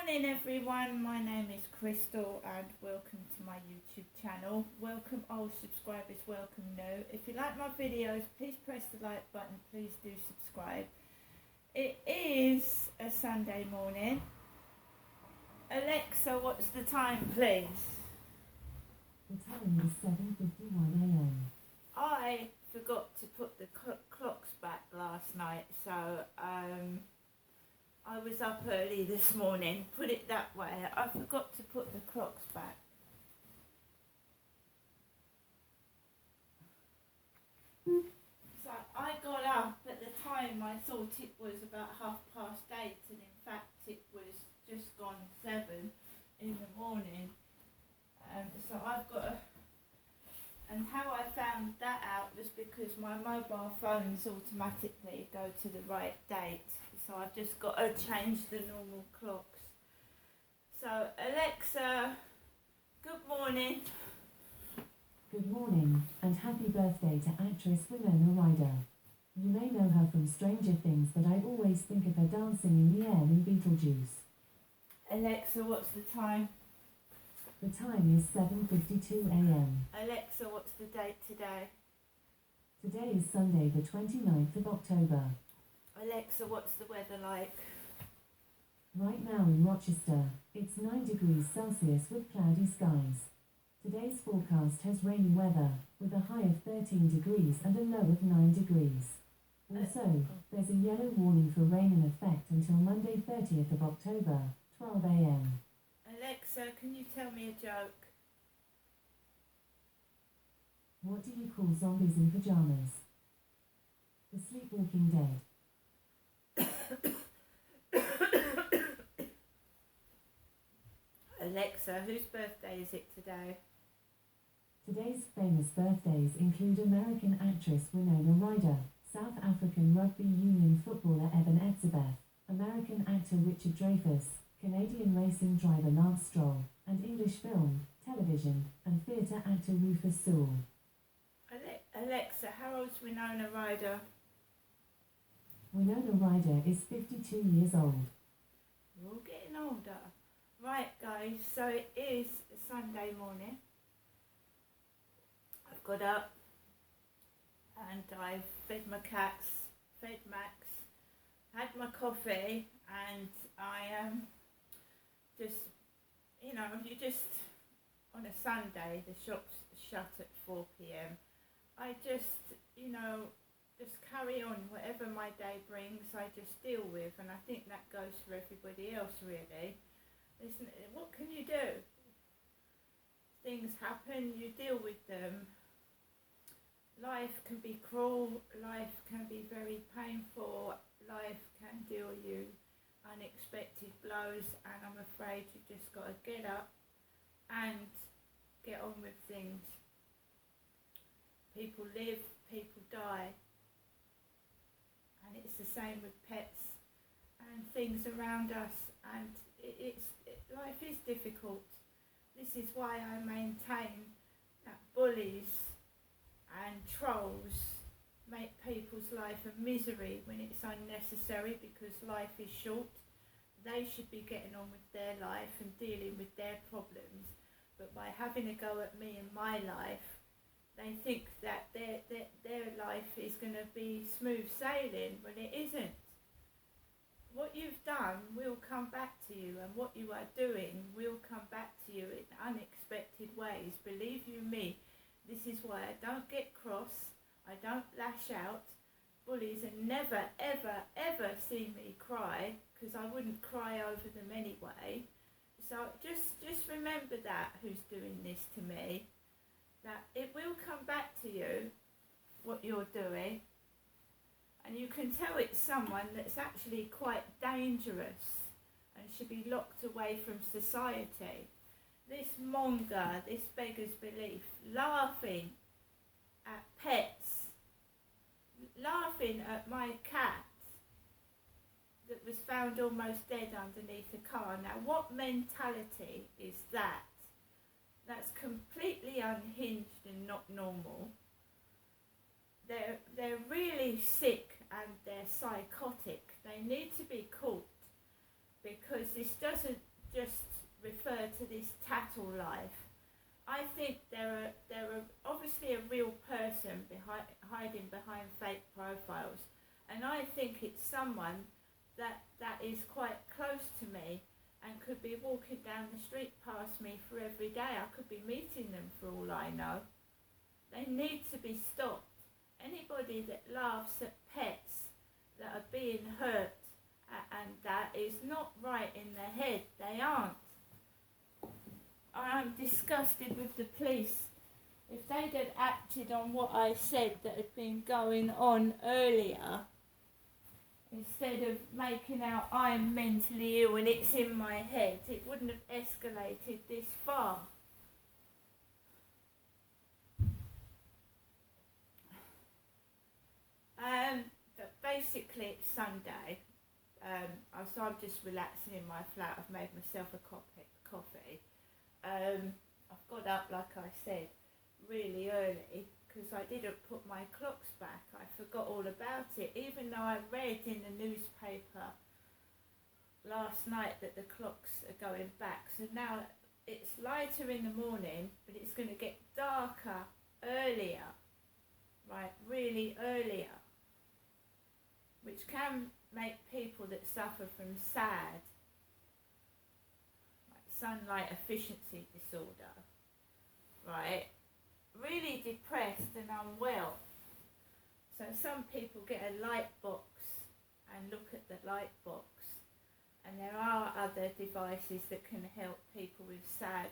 Morning everyone, my name is Crystal and welcome to my YouTube channel. Welcome old subscribers, welcome new. If you like my videos, please press the like button, please do subscribe. It is a Sunday morning. Alexa, what's the time please? The time is 7:51 a.m. I forgot to put the clocks back last night, so I was up early this morning, put it that way. I forgot to put the clocks back. So I got up at the time, I thought it was about 8:30, and in fact it was just gone 7 in the morning. So I've got to, and how I found that out was because my mobile phones automatically go to the right date. So I've just got to change the normal clocks. So Alexa, good morning. Good morning, and happy birthday to actress Winona Ryder. You may know her from Stranger Things, but I always think of her dancing in the air in Beetlejuice. Alexa, what's the time? The time is 7:52 a.m. Alexa, what's the date today? Today is Sunday the 29th of October. Alexa, what's the weather like? Right now in Rochester, it's 9 degrees Celsius with cloudy skies. Today's forecast has rainy weather, with a high of 13 degrees and a low of 9 degrees. Also, there's a yellow warning for rain in effect until Monday 30th of October, 12 a.m. Alexa, can you tell me a joke? What do you call zombies in pajamas? The Sleepwalking Dead. Alexa, whose birthday is it today? Today's famous birthdays include American actress Winona Ryder, South African rugby union footballer Eben Etzebeth, American actor Richard Dreyfuss, Canadian racing driver Lance Stroll, and English film, television, and theatre actor Rufus Sewell. Alexa, how old's Winona Ryder? Winona Ryder is 52 years old. We're all getting older. Right guys, so it is Sunday morning. I've got up and I've fed my cats, fed Max, had my coffee, and I just, you just, on a Sunday, the shops shut at 4 p.m. I just, just carry on whatever my day brings, I just deal with, and I think that goes for everybody else really. Listen, what can you do? Things happen, you deal with them. Life can be cruel, life can be very painful, life can deal you unexpected blows, and I'm afraid you just got to get up and get on with things. People live, people die, and it's the same with pets and things around us, and life is difficult. This is why I maintain that bullies and trolls make people's life a misery when it's unnecessary, because life is short. They should be getting on with their life and dealing with their problems, but by having a go at me and my life, they think that their life is going to be smooth sailing when it isn't. What you've done will come back to you, and what you are doing will come back to you in unexpected ways. Believe you me, this is why I don't get cross, I don't lash out. Bullies and never ever ever see me cry, because I wouldn't cry over them anyway. So just remember that, who's doing this to me, that it will come back to you, what you're doing. And you can tell it's someone that's actually quite dangerous and should be locked away from society. This monger, this beggar's belief, laughing at pets, laughing at my cat that was found almost dead underneath a car. Now what mentality is that? That's completely unhinged and not normal. They're really sick and they're psychotic. They need to be caught, because this doesn't to this tattle life. I think there are obviously a real person hiding behind fake profiles, and I think it's someone that is quite close to me and could be walking down the street past me for every day. I could be meeting them for all I know. They need to be stopped. Anybody that laughs at pets that are being hurt and that is not right in their head. They aren't. I'm disgusted with the police. If they'd had acted on what I said that had been going on earlier, instead of making out I'm mentally ill and it's in my head, it wouldn't have escalated this far. But basically it's Sunday, so I'm just relaxing in my flat. I've made myself a coffee. I've got up, like I said, really early because I didn't put my clocks back. I forgot all about it, even though I read in the newspaper last night that the clocks are going back. So now it's lighter in the morning, but it's going to get darker earlier, right, really earlier, which can make people that suffer from SAD, sunlight efficiency disorder, right, really depressed and unwell. So some people get a light box and look at the light box, and there are other devices that can help people with SAD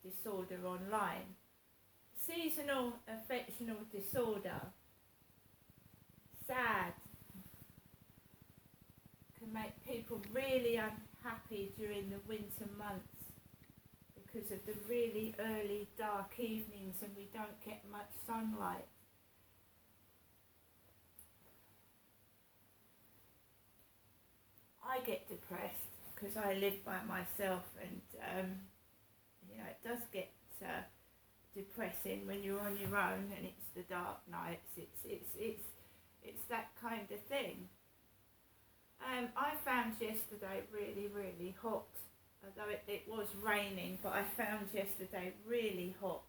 disorder online. Seasonal affectional disorder, SAD, can make people really unhappy during the winter months because of the really early dark evenings and we don't get much sunlight. I get depressed because I live by myself, and it does get depressing when you're on your own and it's the dark nights. It's that kind of thing. I found yesterday really, really hot. Although it was raining, but I found yesterday really hot,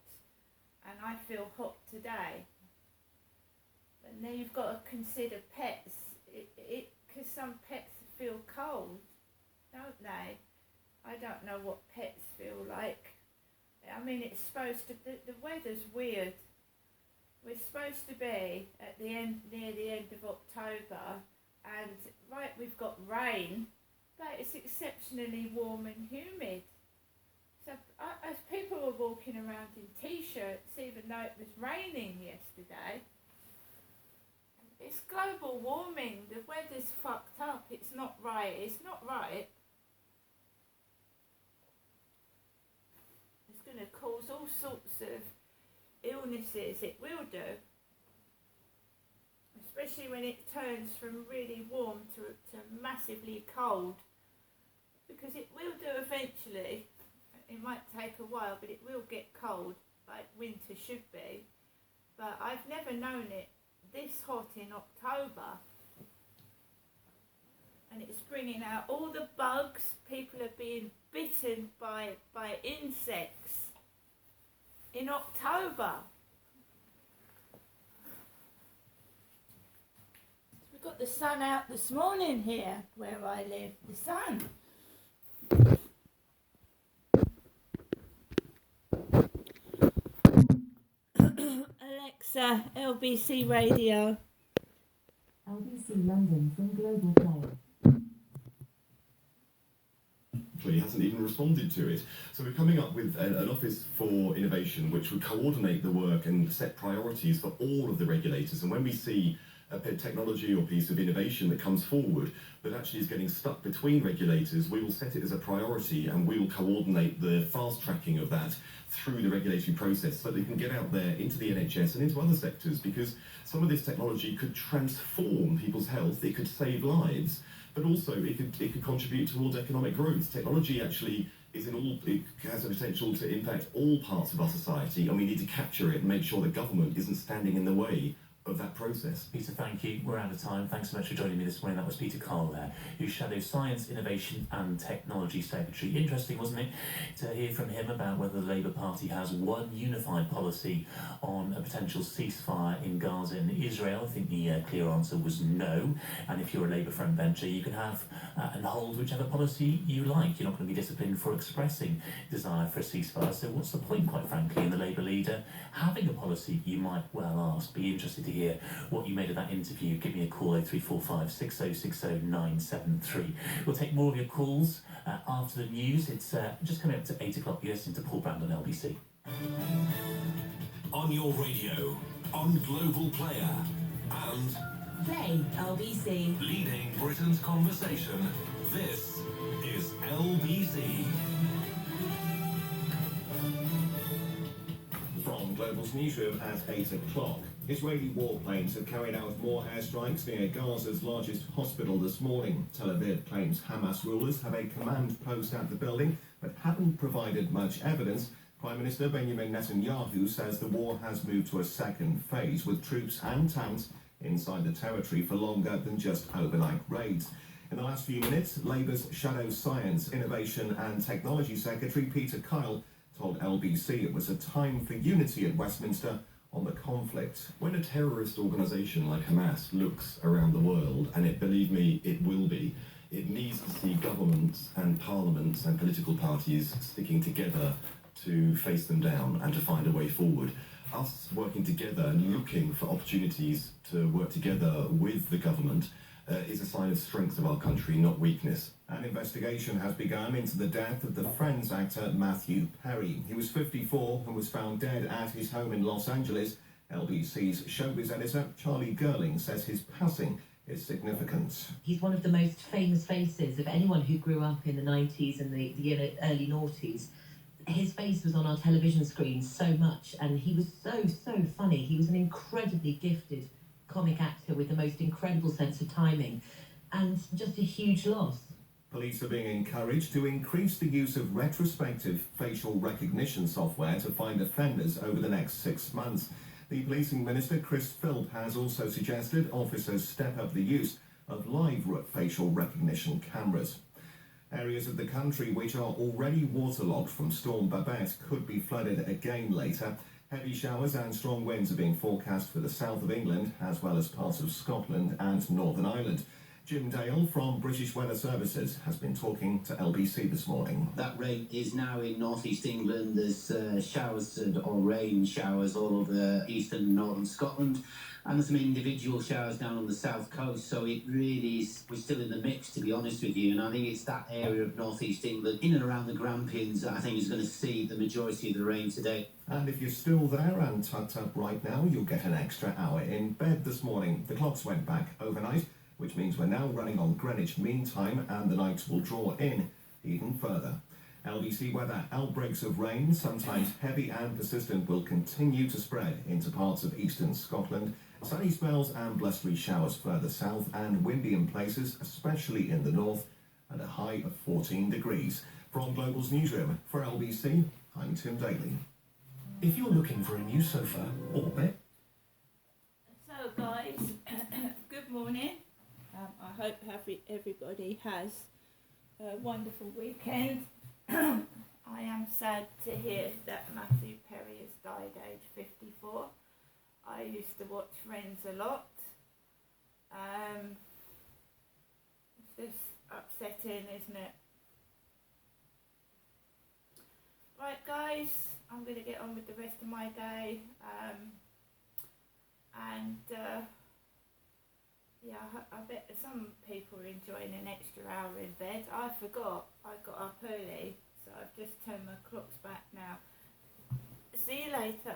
and I feel hot today. And then you've got to consider pets, because some pets feel cold, don't they? I don't know what pets feel like. I mean, it's supposed to, the weather's weird. We're supposed to be at the end, near the end of October, and right, we've got rain, but it's exceptionally warm and humid. So as people were walking around in t-shirts, even though it was raining yesterday, it's global warming. The weather's fucked up. It's not right. It's not right. It's going to cause all sorts of illnesses. It will do. Especially when it turns from really warm to massively cold. Because it will do eventually. It might take a while, but it will get cold, like winter should be. But I've never known it this hot in October. And it's bringing out all the bugs. People are being bitten by insects in October. We've got the sun out this morning here where I live. The sun. Alexa, LBC Radio. LBC London from Global Play. He hasn't even responded to it. So we're coming up with an Office for Innovation which would coordinate the work and set priorities for all of the regulators. And when we see a technology or piece of innovation that comes forward that actually is getting stuck between regulators, we will set it as a priority and we will coordinate the fast tracking of that through the regulatory process so that they can get out there into the NHS and into other sectors, because some of this technology could transform people's health, it could save lives, but also it could contribute towards economic growth. Technology actually is it has the potential to impact all parts of our society, and we need to capture it and make sure that government isn't standing in the way of that process. Peter, thank you. We're out of time. Thanks so much for joining me this morning. That was Peter Carl there, who's Shadow Science, Innovation and Technology Secretary. Interesting, wasn't it, to hear from him about whether the Labour Party has one unified policy on a potential ceasefire in Gaza and Israel. I think the clear answer was no. And if you're a Labour frontbencher, you can have and hold whichever policy you like. You're not going to be disciplined for expressing desire for a ceasefire. So what's the point, quite frankly, in the Labour leader having a policy? You might well ask. Be interested to hear what you made of that interview. Give me a call, 0345 6060 973. We'll take more of your calls after the news. It's just coming up to 8 o'clock. You're listening to Paul Brand on LBC. On your radio, on Global Player, and Play LBC. leading Britain's conversation. This is LBC. From Global's newsroom at 8 o'clock. Israeli warplanes have carried out more airstrikes near Gaza's largest hospital this morning. Tel Aviv claims Hamas rulers have a command post at the building, but haven't provided much evidence. Prime Minister Benjamin Netanyahu says the war has moved to a second phase, with troops and tanks inside the territory for longer than just overnight raids. In the last few minutes, Labour's Shadow Science, Innovation and Technology Secretary Peter Kyle told LBC it was a time for unity at Westminster on the conflict. When a terrorist organisation like Hamas looks around the world, and believe me, it will be, it needs to see governments and parliaments and political parties sticking together to face them down and to find a way forward. Us working together and looking for opportunities to work together with the government is a sign of strength of our country, not weakness. An investigation has begun into the death of the Friends actor Matthew Perry. He was 54 and was found dead at his home in Los Angeles. LBC's showbiz editor Charlie Gerling says his passing is significant. He's one of the most famous faces of anyone who grew up in the 90s and the early noughties. His face was on our television screens so much, and he was so funny. He was an incredibly gifted comic actor with the most incredible sense of timing, and just a huge loss. Police are being encouraged to increase the use of retrospective facial recognition software to find offenders over the next 6 months. The Policing Minister, Chris Philp, has also suggested officers step up the use of live facial recognition cameras. Areas of the country which are already waterlogged from Storm Babette could be flooded again later. Heavy showers and strong winds are being forecast for the south of England, as well as parts of Scotland and Northern Ireland. Jim Dale from British Weather Services has been talking to LBC this morning. That rain is now in northeast England. There's showers or rain showers all over eastern and northern Scotland, and there's some individual showers down on the south coast. So it really is, we're still in the mix, to be honest with you. And I think it's that area of northeast England, in and around the Grampians, that I think is going to see the majority of the rain today. And if you're still there and tucked up right now, you'll get an extra hour in bed this morning. The clocks went back overnight, which means we're now running on Greenwich Mean Time, and the nights will draw in even further. LBC weather: outbreaks of rain, sometimes heavy and persistent, will continue to spread into parts of eastern Scotland. Sunny spells and blustery showers further south, and windy in places, especially in the north, and a high of 14 degrees. From Global's newsroom for LBC, I'm Tim Daly. If you're looking for a new sofa or bed, So guys, good morning. I hope everybody has a wonderful weekend. I am sad to hear that Matthew Perry has died aged 54. I used to watch Friends a lot. It's just upsetting, isn't it? Right guys, I'm going to get on with the rest of my day. Yeah, I bet some people are enjoying an extra hour in bed. I forgot. I got up early, so I've just turned my clocks back now. See you later.